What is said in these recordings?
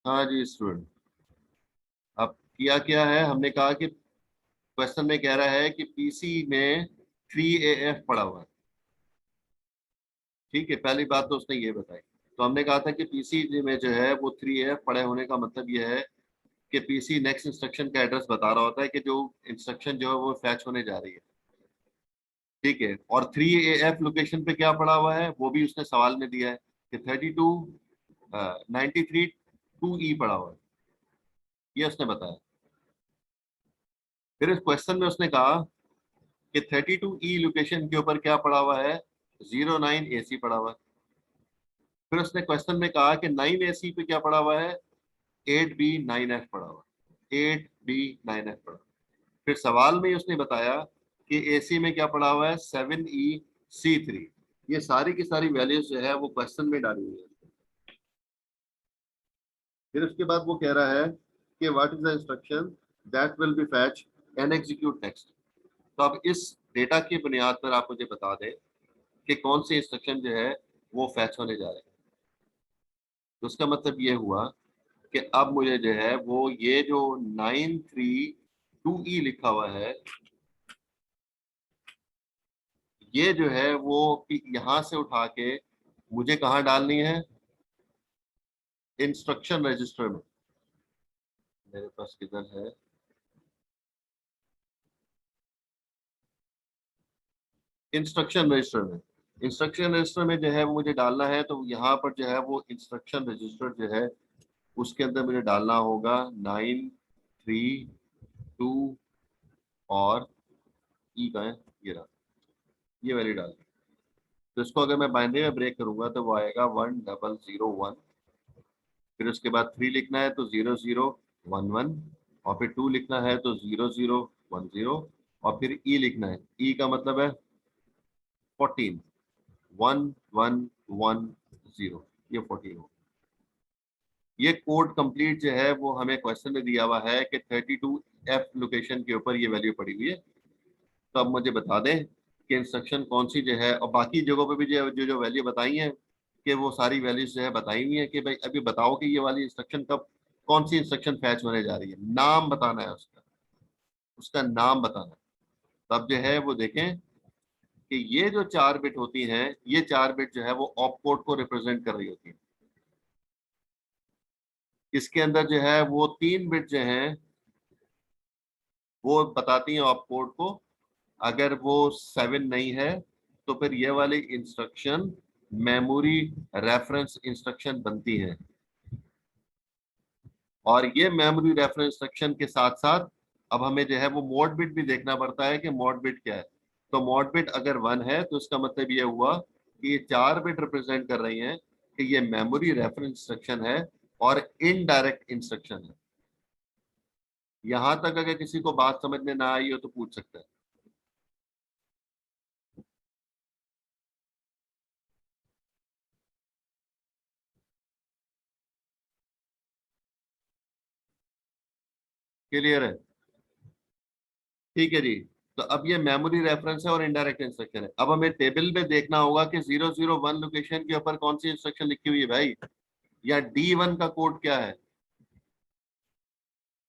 हाँ जी स्टूडेंट। अब किया क्या है, हमने कहा कि क्वेश्चन में कह रहा है कि पीसी में 3AF पड़ा हुआ है। ठीक है, पहली बात तो उसने ये बताई। तो हमने कहा था कि पीसी में जो है वो 3AF पड़े होने का मतलब ये है कि पीसी नेक्स्ट इंस्ट्रक्शन का एड्रेस बता रहा होता है कि जो इंस्ट्रक्शन जो है वो फैच होने जा रही है। ठीक है, और 3AF लोकेशन पे क्या पड़ा हुआ है वो भी उसने सवाल में दिया है कि 93 2E पड़ा हुआ है, ये उसने बताया। फिर इस क्वेश्चन में उसने कहा कि 32E लोकेशन के ऊपर क्या पड़ा हुआ है, 09AC पड़ा हुआ है। फिर उसने क्वेश्चन में कहा कि 9AC पे क्या पड़ा हुआ है, 8B9F पड़ा हुआ है, 8B9F पड़ा। फिर सवाल में ही उसने बताया कि एसी में क्या पड़ा हुआ है, 7EC3। ये सारी की सारी वैल्यूज जो है वो क्वेश्चन में डाली हुई है। फिर उसके बाद वो कह रहा है कि what is the instruction that will be fetch and execute next. तो अब इस डेटा की बुनियाद पर आप मुझे बता दें कि कौन सी इंस्ट्रक्शन जो है वो फैच होने जा रहे हैं। तो उसका मतलब ये हुआ कि अब मुझे जो है वो ये जो 932E लिखा हुआ है, ये जो है वो यहां से उठा के मुझे कहाँ डालनी है, इंस्ट्रक्शन रजिस्टर में। मेरे पास किधर है, इंस्ट्रक्शन रजिस्टर में। इंस्ट्रक्शन रजिस्टर में जो है वो मुझे डालना है, तो यहाँ पर जो है वो इंस्ट्रक्शन रजिस्टर जो है उसके अंदर मुझे डालना होगा 932 और ई का है, ये रहा, ये वैल्यू डाल। तो इसको अगर मैं बाइनरी में ब्रेक करूंगा तो वो आएगा 1001। फिर उसके बाद 3 लिखना है तो 0011, और फिर 2 लिखना है तो 0010, और फिर ई लिखना है, ई का मतलब है 14, 1110, ये 14 हो। ये कोड कंप्लीट जो है वो हमें क्वेश्चन में दिया हुआ है कि 32F लोकेशन के ऊपर ये वैल्यू पड़ी हुई है। तो अब मुझे बता दें कि इंस्ट्रक्शन कौन सी जो है, और बाकी जगहों पे भी जो जो जो वैल्यू बताई है कि वो सारी वैल्यूज जो है बताई हुई है कि भाई अभी बताओ कि ये वाली इंस्ट्रक्शन कब, कौन सी इंस्ट्रक्शन फैच होने जा रही है, नाम बताना है उसका, उसका नाम बताना है। तब जो है वो देखें कि ये जो 4 बिट होती हैं, ये 4 बिट जो है वो ऑप कोड को रिप्रेजेंट कर रही होती है। इसके अंदर जो है वो 3 बिट जो है वो बताती हैं ऑप कोड को। अगर वो 7 नहीं है तो फिर ये वाली इंस्ट्रक्शन मेमोरी रेफरेंस इंस्ट्रक्शन बनती है। और ये मेमोरी रेफरेंस इंस्ट्रक्शन के साथ साथ अब हमें जो है वो मोड बिट भी देखना पड़ता है कि मोड बिट क्या है। तो मोड बिट अगर 1 है तो इसका मतलब ये हुआ कि ये 4 बिट रिप्रेजेंट कर रही हैं कि ये मेमोरी रेफरेंस इंस्ट्रक्शन है और इनडायरेक्ट इंस्ट्रक्शन है। यहां तक अगर किसी को बात समझ में ना आई हो तो पूछ सकते हैं। क्लियर है? ठीक है जी। तो अब ये मेमोरी रेफरेंस है और इनडायरेक्ट इंस्ट्रक्शन है। अब हमें टेबल में देखना होगा कि 001 लोकेशन के ऊपर कौन सी इंस्ट्रक्शन लिखी हुई है भाई, या D1 का कोड क्या है,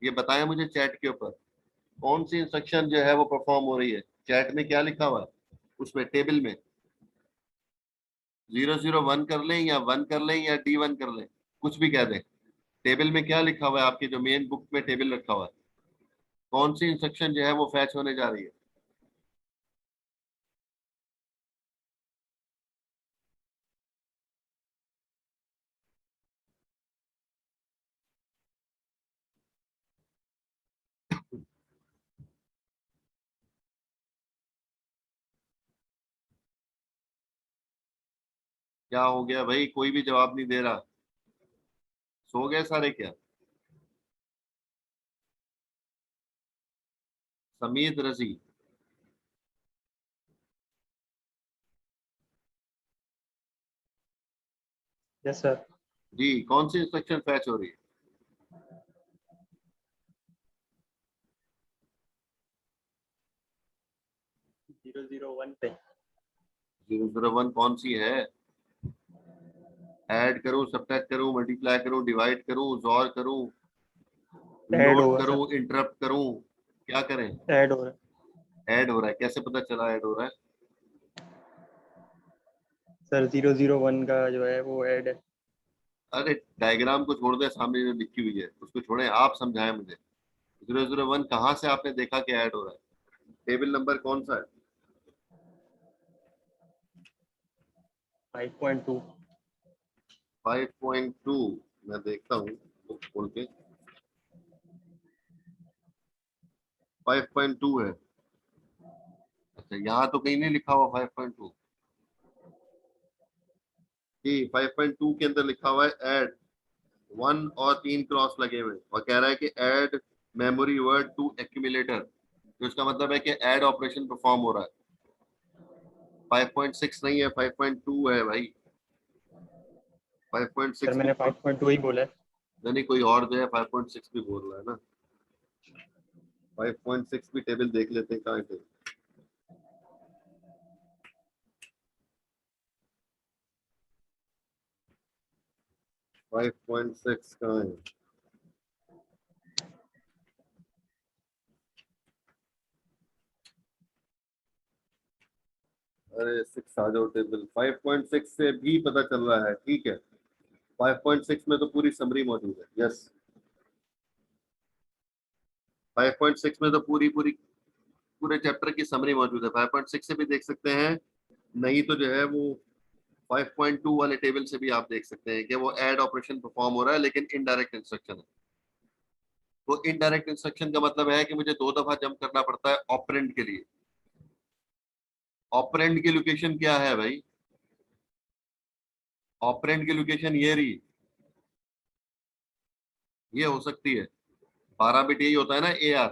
ये बताएं मुझे चैट के ऊपर। कौन सी इंस्ट्रक्शन जो है वो परफॉर्म हो रही है, चैट में क्या लिखा हुआ है उसमें टेबल में। 001 कर लें या 1 कर लें या D1 कर लें, कुछ भी कह दें। टेबल में क्या लिखा हुआ है, आपके जो मेन बुक में टेबल रखा हुआ है, कौन सी इंस्ट्रक्शन जो है वो फैच होने जा रही है। क्या हो गया भाई, कोई भी जवाब नहीं दे रहा, सो गए सारे क्या? समीद रजी। Yes sir. जी, कौन सी इंस्ट्रक्शन फैच हो रही है? 001 पे। 001 कौन सी है? ऐड करूं, सब्ट्रैक्ट करूं, मल्टीप्लाई करूं, डिवाइड करूं, जोर करूं, ऐड नोट होगा करूं, सर। इंटरप्ट करूं, क्या करें? ऐड हो रहा है ऐड हो रहा है, कैसे पता चला ऐड हो रहा है? सर। 001 का जो है वो ऐड है। अरे डायग्राम को छोड़ दे, सामने जो लिखी हुई है उसको छोड़े, आप समझाएं मुझे। 001 कहाँ से आपने देखा कि ऐड हो रहा है? टेबल नंबर कौन सा है? 5.2। 5.2। मैं देखता हूँ बुक खोल के। 5.2 है। अच्छा, यहाँ तो कहीं नहीं लिखा हुआ 5.2। जी, 5.2 के अंदर लिखा हुआ है ऐड, 1 और 3 क्रॉस लगे हुए और कह रहा है कि add memory word to accumulator. तो इसका मतलब है कि ऐड ऑपरेशन परफॉर्म हो रहा है। 5.6 नहीं है, 5.2 है भाई। सर 5.6 भी मैंने 5.2 ही बोला है। नहीं, कोई और जो है 5.6 भी बोल रहा है ना। 5.6 भी टेबल देख लेते हैं कहाँ पे। 5.6 कहाँ है? अरे 6 आ जाओ टेबल। 5.6 से भी पता चल रहा है, ठीक है। 5.6 में तो पूरी समरी मौजूद है। यस, 5.6 में तो पूरी पूरी पूरे चैप्टर की समरी मौजूद है। 5.6 से भी देख सकते हैं, नहीं तो जो है वो 5.2 वाले टेबल से भी आप देख सकते हैं कि वो ऐड ऑपरेशन परफॉर्म हो रहा है, लेकिन इनडायरेक्ट इंस्ट्रक्शन है। तो इनडायरेक्ट इंस्ट्रक्शन का मतलब है कि मुझे 2 दफा जंप करना पड़ता है ऑपरेंड के लिए। ऑपरेंड की लोकेशन क्या है भाई? ऑपरेंड की लोकेशन ये रही, ये हो सकती है। 12 बिट यही होता है ना, ए आर।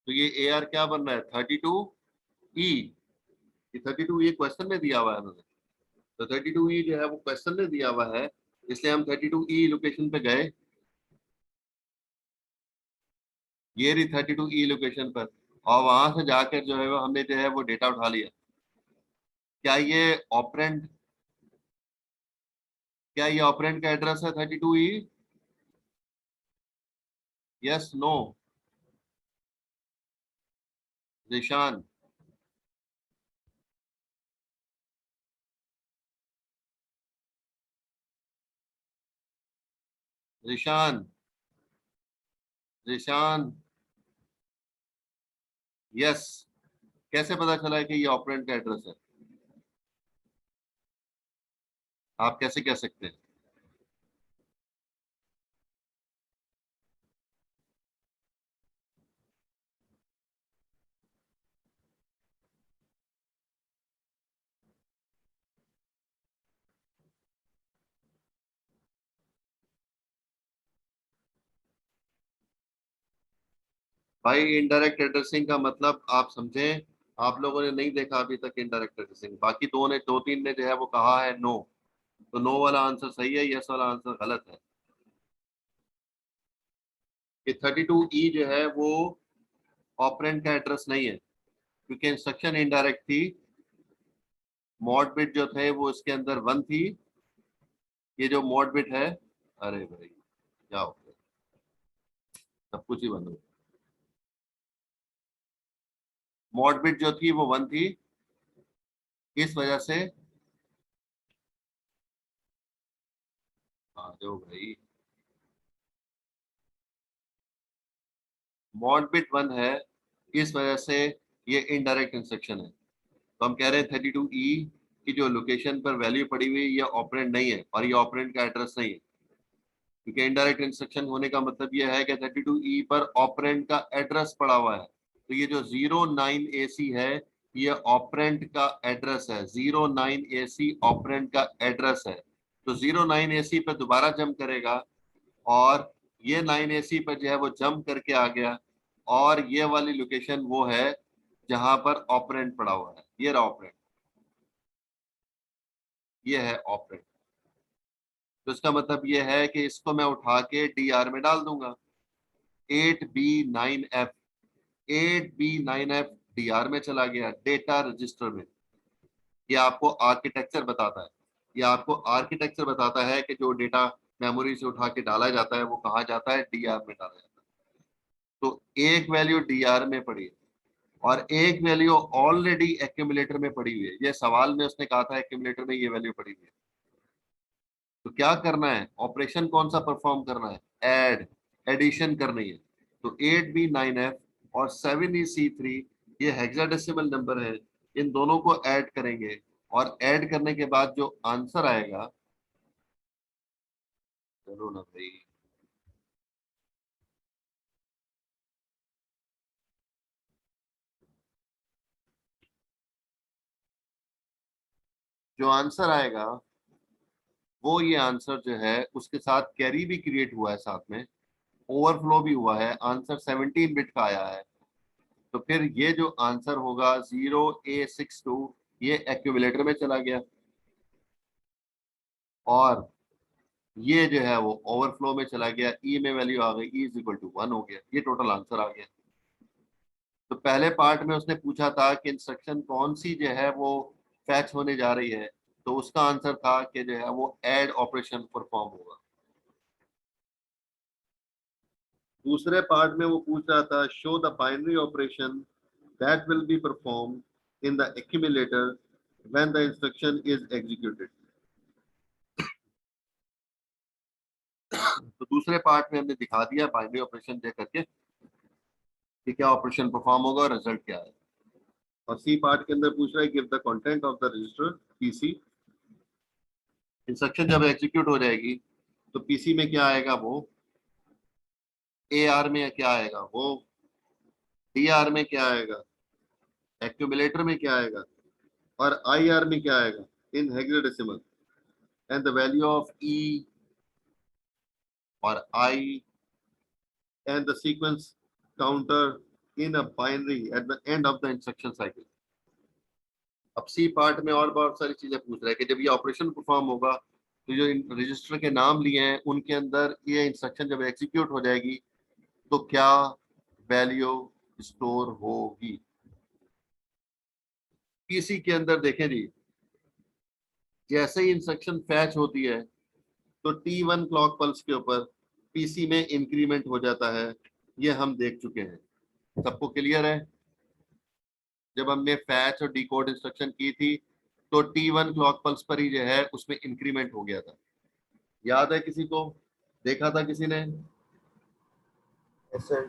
तो ये ए आर क्या बन रहा है? 32 ई। ये 32 ई क्वेश्चन में दिया हुआ है उन्होंने। तो 32 ई जो है वो क्वेश्चन में दिया हुआ है, इसलिए हम 32 ई लोकेशन पे गए। ये रही 32 ई लोकेशन पर, और वहां से जाकर जो है वो हमने जो है वो डेटा उठा लिया। क्या ये ऑपरेंड क्या ये ऑपरेंड का एड्रेस है 32 ई? Yes, no? निशान? निशान? निशान? यस। कैसे पता चला कि ये ऑपरेंड का एड्रेस है? आप कैसे कह सकते हैं? भाई इनडायरेक्ट एड्रेसिंग का मतलब आप समझें। आप लोगों ने नहीं देखा अभी तक इनडायरेक्ट एड्रेसिंग, बाकी दो तीन ने जो है वो कहा है नो। तो नो वाला आंसर सही है, यस वाला आंसर गलत है। कि 32 ई जो है वो ऑपरेंड का एड्रेस नहीं है, क्योंकि इंस्ट्रक्शन इनडायरेक्ट थी। मॉड बिट जो थे वो इसके अंदर 1 थी। ये जो मॉड बिट है, अरे भाई क्या हो गया, सब कुछ ही बंद हो गया। मॉड बिट जो थी वो 1 थी, इस वजह से। आ जाओ भाई। मॉड बिट 1 है, इस वजह से ये इनडायरेक्ट इंस्ट्रक्शन है। तो हम कह रहे हैं 32 ई की जो लोकेशन पर वैल्यू पड़ी हुई है ये ऑपरेंड नहीं है, और ये ऑपरेंड का एड्रेस नहीं है। क्योंकि इनडायरेक्ट इंस्ट्रक्शन होने का मतलब ये है कि 32 ई पर ऑपरेंड का एड्रेस पड़ा हुआ है। तो ये जो 09 AC है, ये ऑपरेंड का एड्रेस है। 09 AC ऑपरेंड का एड्रेस है। तो 09 AC पर दोबारा जंप करेगा, और ये 9 AC पर जो है वो जंप करके आ गया, और ये वाली लोकेशन वो है जहां पर ऑपरेंड पड़ा हुआ है। ये रहा ऑपरेंड, ये है ऑपरेंड। तो इसका मतलब ये है कि इसको मैं उठा के DR में डाल दूंगा। 8B9F, 8B9F DR में चला गया, डेटा रजिस्टर में। ये आपको आर्किटेक्चर बताता है। ये आपको आर्किटेक्चर बताता है कि जो डेटा मेमोरी से उठा के डाला जाता है वो कहाँ जाता है, डीआर में डाला जाता है। तो एक वैल्यू डीआर में पड़ी है और एक वैल्यू ऑलरेडी एक्यूमुलेटर में पड़ी हुई है। ये सवाल में उसने कहा था एक्यूमुलेटर में ये वैल्यू पड़ी हुई है। तो क्या करना है, ऑपरेशन कौन सा परफॉर्म करना है, ऐड, एडिशन करनी है। तो 8B9F और 7EC3 ये हेक्साडेसिमल नंबर है, इन दोनों को ऐड करेंगे और ऐड करने के बाद जो आंसर आएगा, चलो ना भाई, जो आंसर आएगा वो ये आंसर जो है उसके साथ कैरी भी क्रिएट हुआ है, साथ में ओवरफ्लो भी हुआ है, आंसर 17 बिट का आया है। तो फिर ये जो आंसर होगा 0A62 ये एक्यूमुलेटर में चला गया और ये जो है वो ओवरफ्लो में चला गया, ई में वैल्यू आ गई, ई इज इक्वल टू 1 हो गया, ये टोटल आंसर आ गया। तो पहले पार्ट में उसने पूछा था कि इंस्ट्रक्शन कौन सी जो है वो फैच होने जा रही है, तो उसका आंसर था कि जो है वो ऐड ऑपरेशन परफॉर्म होगा। दूसरे पार्ट में वो पूछ रहा था show the binary operation that will be perform in the accumulator when the instruction is executed. तो दूसरे पार्ट में हमने दिखा दिया बाइनरी ऑपरेशन दे करके कि क्या ऑपरेशन परफॉर्म होगा और रिजल्ट क्या है। और सी पार्ट के अंदर पूछ रहा है give the content of the register PC. Instruction जब एग्जीक्यूट हो जाएगी तो पीसी में क्या आएगा, वो ए आर में क्या आएगा, वो डी आर में क्या आएगा, एक्यूमुलेटर में क्या आएगा और आई आर में क्या आएगा, in hexadecimal. And the value of E or I and the sequence counter in a binary at the end of the instruction cycle. अब सी पार्ट में और बहुत सारी चीजें पूछ रहा है कि जब ये ऑपरेशन परफॉर्म होगा तो जो रजिस्टर के नाम लिए हैं उनके अंदर ये इंस्ट्रक्शन जब एग्जीक्यूट हो जाएगी तो क्या वैल्यू स्टोर होगी। पीसी के अंदर देखें जी, जैसे ही इंस्ट्रक्शन फैच होती है तो T1 क्लॉक पल्स के ऊपर पीसी में इंक्रीमेंट हो जाता है। ये हम देख चुके हैं, सबको क्लियर है। जब हमने फैच और डिकोड इंस्ट्रक्शन की थी तो T1 क्लॉक पल्स पर ही जो है उसमें इंक्रीमेंट हो गया था। याद है किसी को, देखा था किसी ने? सर।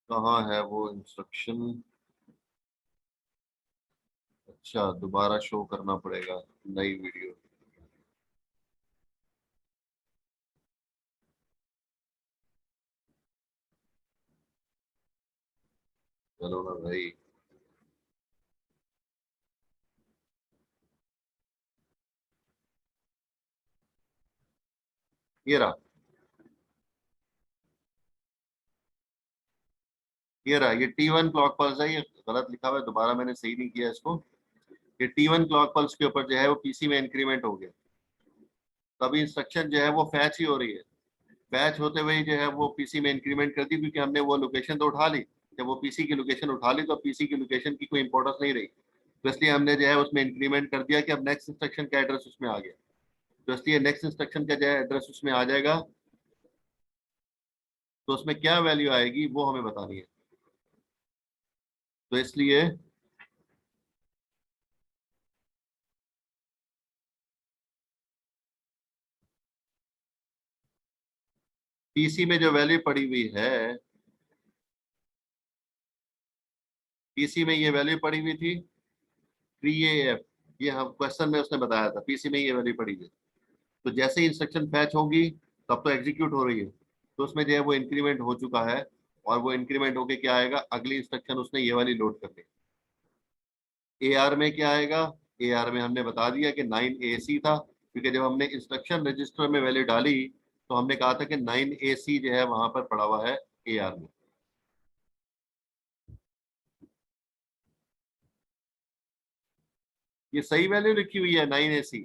कहाँ है वो इंस्ट्रक्शन? अच्छा, दोबारा शो करना पड़ेगा नई वीडियो। चलो ना भाई, ये रहा, ये रहा, ये T1 क्लॉक पल्स है। ये गलत लिखा हुआ है, दोबारा मैंने सही नहीं किया इसको। ये T1 क्लॉक पल्स के ऊपर जो है वो पीसी में इंक्रीमेंट हो गया, तभी इंस्ट्रक्शन जो है वो फैच ही हो रही है। फैच होते हुए ही जो है वो पीसी में इंक्रीमेंट कर दी, क्योंकि हमने वो लोकेशन तो उठा ली। जब वो पीसी की लोकेशन उठा ली तो पीसी की लोकेशन की कोई इंपॉर्टेंस नहीं रही, तो इसलिए हमने जो है उसमें इंक्रीमेंट कर दिया कि अब नेक्स्ट इंस्ट्रक्शन का एड्रेस उसमें आ गया। तो इसलिए नेक्स्ट इंस्ट्रक्शन का जो है एड्रेस उसमें आ जाएगा, तो उसमें क्या वैल्यू आएगी वो हमें बतानी है। तो इसलिए पीसी में जो वैल्यू पड़ी हुई है, पीसी में ये वैल्यू पड़ी हुई थी 3AF। ये हम क्वेश्चन में उसने बताया था पीसी में ये वैल्यू पड़ी हुई है। तो जैसे ही इंस्ट्रक्शन फैच होगी तब तो एग्जीक्यूट हो रही है, तो उसमें जो है वो इंक्रीमेंट हो चुका है और वो इंक्रीमेंट होके क्या आएगा, अगली इंस्ट्रक्शन उसने ये वाली लोड कर दी। ए आर में क्या आएगा, ए आर में हमने बता दिया कि 9AC था, क्योंकि जब हमने इंस्ट्रक्शन रजिस्टर में वैल्यू डाली तो हमने कहा था कि 9AC जो है वहां पर पड़ा हुआ है ए आर में। ये सही वैल्यू लिखी हुई है 9AC।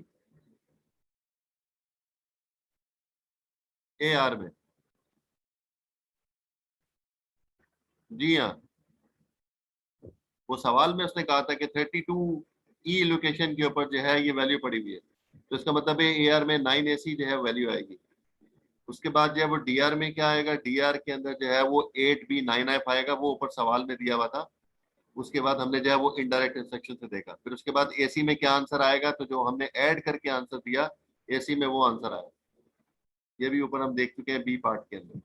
AR में। जी हाँ, वो सवाल में उसने कहा था कि 32E लोकेशन के ऊपर जो है ये वैल्यू पड़ी हुई है, तो इसका मतलब है AR में 9AC जो है वैल्यू आएगी। उसके बाद जो है वो DR में क्या आएगा, DR के अंदर जो है वो 8B9F आएगा, वो ऊपर सवाल में दिया हुआ था। उसके बाद हमने जो है वो इनडायरेक्ट इंस्ट्रक्शन से देखा। फिर उसके बाद AC में क्या आंसर आएगा, तो जो हमने ऐड करके आंसर दिया AC में वो आंसर आया। ये भी ऊपर हम देख चुके हैं B पार्ट के अंदर।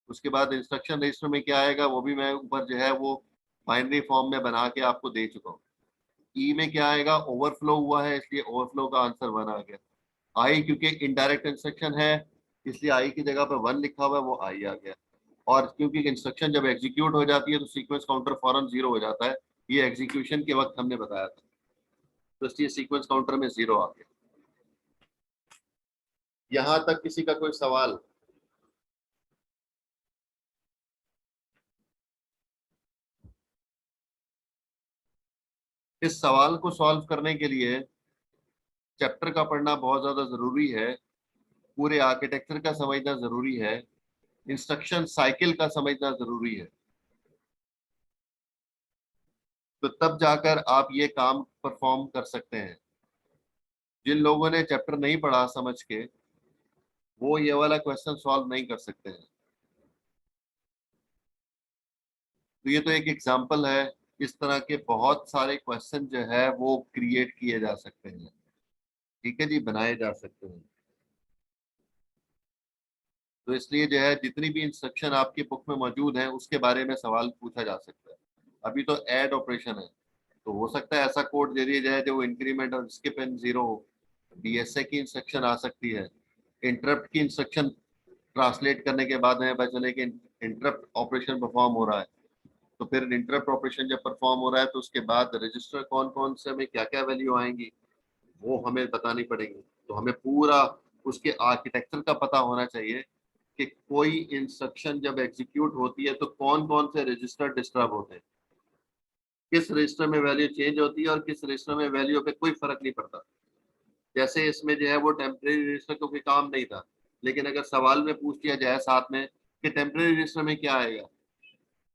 उसके बाद इंस्ट्रक्शन रजिस्टर में क्या आएगा वो भी मैं ऊपर जो है वो बाइनरी फॉर्म में बना के आपको दे चुका हूँ। ई में क्या आएगा, ओवरफ्लो हुआ है इसलिए ओवरफ्लो का आंसर 1 आ गया। आई क्योंकि इनडायरेक्ट इंस्ट्रक्शन है इसलिए आई की जगह पर 1 लिखा हुआ है, वो आई आ गया। और क्योंकि इंस्ट्रक्शन जब एग्जीक्यूट हो जाती है तो सीक्वेंस काउंटर फौरन 0 हो जाता है, ये एग्जीक्यूशन के वक्त हमने बताया था, तो इसलिए सीक्वेंस काउंटर में 0 आ गया। यहां तक किसी का कोई सवाल? इस सवाल को सॉल्व करने के लिए चैप्टर का पढ़ना बहुत ज्यादा जरूरी है, पूरे आर्किटेक्चर का समझना जरूरी है, इंस्ट्रक्शन साइकिल का समझना जरूरी है। तो तब जाकर आप ये काम परफॉर्म कर सकते हैं। जिन लोगों ने चैप्टर नहीं पढ़ा समझ के, वो ये वाला क्वेश्चन सॉल्व नहीं कर सकते हैं। तो ये तो एक एग्जांपल है, इस तरह के बहुत सारे क्वेश्चन जो है वो क्रिएट किए जा सकते हैं। ठीक है जी, बनाए जा सकते हैं। तो इसलिए जो है जितनी भी इंस्ट्रक्शन आपकी बुक में मौजूद है उसके बारे में सवाल पूछा जा सकता है। अभी तो ऐड ऑपरेशन है, तो हो सकता है ऐसा कोड दे दिया जाए जो इंक्रीमेंट और स्किप एंड जीरो हो। DSA की इंस्ट्रक्शन आ सकती है। इंटरप्ट की इंस्ट्रक्शन ट्रांसलेट करने के बाद हमें पता चले कि इंटरप्ट ऑपरेशन परफॉर्म हो रहा है, तो फिर इंटरप्ट ऑपरेशन जब परफॉर्म हो रहा है तो उसके बाद रजिस्टर कौन कौन से में क्या क्या वैल्यू आएंगी वो हमें बतानी पड़ेगी। तो हमें पूरा उसके आर्किटेक्चर का पता होना चाहिए कि कोई इंस्ट्रक्शन जब एग्जीक्यूट होती है तो कौन कौन से रजिस्टर डिस्टर्ब होते हैं, किस रजिस्टर में वैल्यू चेंज होती है और किस रजिस्टर में वैल्यू पे कोई फर्क नहीं पड़ता। जैसे इसमें जो है वो टेम्परेरी रजिस्टर को कोई काम नहीं था, लेकिन अगर सवाल में पूछ दिया जाए साथ में कि टेम्परेरी रजिस्टर में क्या आएगा,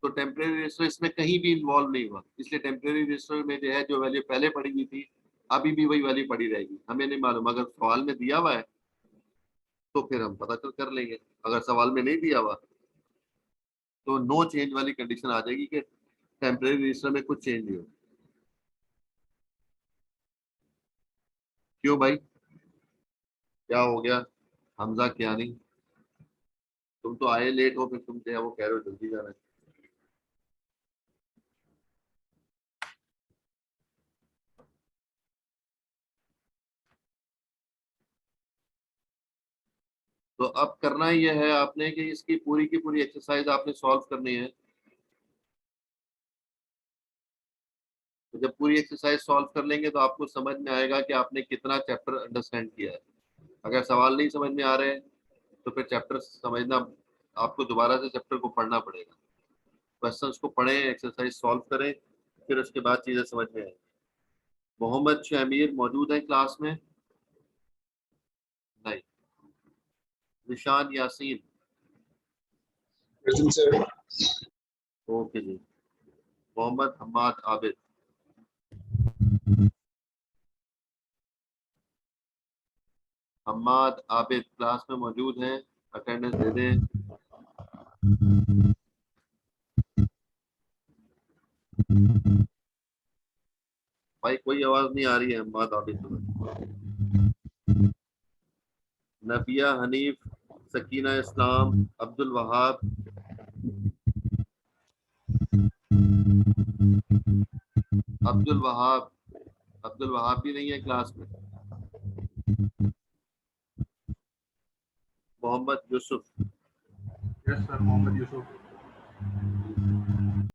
तो टेम्परेरी रजिस्टर इसमें कहीं भी इन्वॉल्व नहीं हुआ, इसलिए टेम्परेरी रजिस्टर में जो है जो वैल्यू पहले पड़ी हुई थी अभी भी वही वैल्यू पड़ी रहेगी। हमें नहीं मालूम, अगर सवाल में दिया हुआ है तो फिर हम पता कर लेंगे, अगर सवाल में नहीं दिया हुआ तो नो चेंज वाली कंडीशन आ जाएगी कि टेम्परेरी रजिस्टर में कुछ चेंज नहीं हो। क्यों भाई, क्या हो गया? हमजा क्या नहीं, तुम तो आए लेट हो, फिर तुम जो है वो कह रहे हो जल्दी जाना है। तो अब करना ये है आपने कि इसकी पूरी की पूरी एक्सरसाइज आपने सॉल्व करनी है। तो जब पूरी एक्सरसाइज सॉल्व कर लेंगे तो आपको समझ में आएगा कि आपने कितना चैप्टर अंडरस्टैंड किया है। अगर सवाल नहीं समझ में आ रहे हैं तो फिर चैप्टर समझना, आपको दोबारा से चैप्टर को पढ़ना पड़ेगा। क्वेश्चंस को पढ़ें, एक्सरसाइज सॉल्व करें, फिर उसके बाद चीजें समझ में आएंगी। मोहम्मद शमीर मौजूद है क्लास में? नहीं। Nishan Yaseen? Present sir. Okay ji. Mohammad Hammad Abid? Hammad Abid class में मौजूद हैं? अटेंडेंस दे दें। भाई कोई आवाज नहीं आ रही है हम्माद आबिद तुम्हें? नबिया हनीफ, सकीना इस्लाम, अब्दुल वहाब, अब्दुल वहाब, अब्दुल वहाब भी नहीं है क्लास में। मोहम्मद यूसुफ? Yes sir, Mohammad Yusuf.